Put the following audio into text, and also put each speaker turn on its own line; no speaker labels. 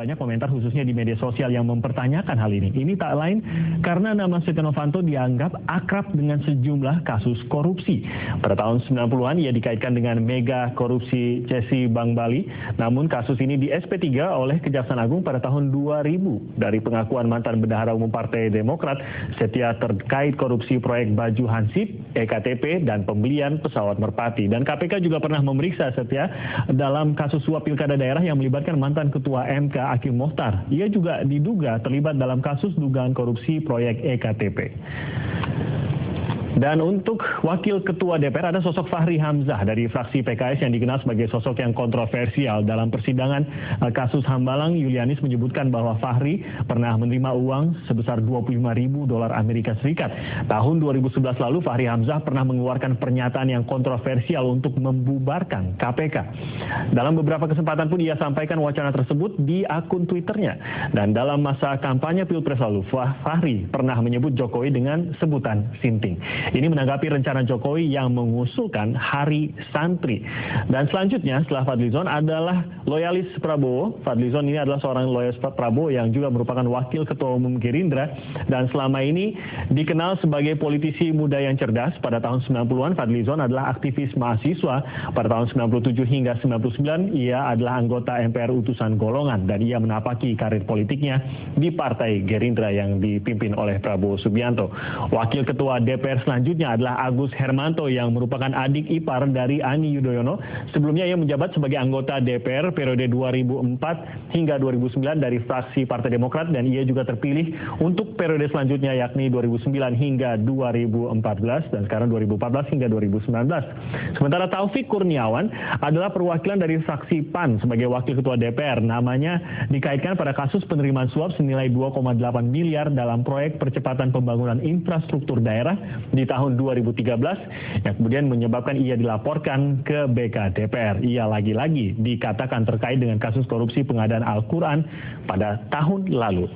Banyak komentar khususnya di media sosial yang mempertanyakan hal ini. Ini tak lain karena nama Setia Novanto dianggap akrab dengan sejumlah kasus korupsi. Pada tahun 90-an ia dikaitkan dengan mega korupsi Cesi Bank Bali. Namun kasus ini di SP3 oleh Kejaksaan Agung pada tahun 2000. Dari pengakuan mantan Bendahara Umum Partai Demokrat, Setia terkait korupsi proyek Baju Hansip, EKTP, dan pembelian pesawat Merpati. Dan KPK juga pernah memeriksa Setia dalam kasus suap pilkada daerah yang melibatkan mantan Ketua MK Hakim Mohtar. Ia juga diduga terlibat dalam kasus dugaan korupsi proyek EKTP. Dan untuk Wakil Ketua DPR ada sosok Fahri Hamzah dari fraksi PKS yang dikenal sebagai sosok yang kontroversial. Dalam persidangan kasus Hambalang, Yulianis menyebutkan bahwa Fahri pernah menerima uang sebesar $25.000 Amerika Serikat. Tahun 2011 lalu Fahri Hamzah pernah mengeluarkan pernyataan yang kontroversial untuk membubarkan KPK. Dalam beberapa kesempatan pun ia sampaikan wacana tersebut di akun Twitternya. Dan dalam masa kampanye Pilpres lalu, Fahri pernah menyebut Jokowi dengan sebutan Sinting. Ini menanggapi rencana Jokowi yang mengusulkan Hari Santri. Dan selanjutnya setelah Fadlizon adalah loyalis Prabowo. Fadlizon ini adalah seorang loyalis Prabowo yang juga merupakan Wakil Ketua Umum Gerindra. Dan selama ini dikenal sebagai politisi muda yang cerdas. Pada tahun 90-an Fadlizon adalah aktivis mahasiswa. Pada tahun 97 hingga 99 ia adalah anggota MPR utusan golongan. Dan ia menapaki karir politiknya di Partai Gerindra yang dipimpin oleh Prabowo Subianto. Wakil Ketua DPR selanjutnya adalah Agus Hermanto yang merupakan adik ipar dari Ani Yudhoyono. Sebelumnya ia menjabat sebagai anggota DPR periode 2004 hingga 2009 dari fraksi Partai Demokrat dan ia juga terpilih untuk periode selanjutnya yakni 2009 hingga 2014 dan sekarang 2014 hingga 2019. Sementara Taufik Kurniawan adalah perwakilan dari fraksi PAN sebagai Wakil Ketua DPR. Namanya dikaitkan pada kasus penerimaan suap senilai 2,8 miliar dalam proyek percepatan pembangunan infrastruktur daerah di tahun 2013 yang kemudian menyebabkan ia dilaporkan ke BK DPR. Ia lagi-lagi dikatakan terkait dengan kasus korupsi pengadaan Al-Quran pada tahun lalu.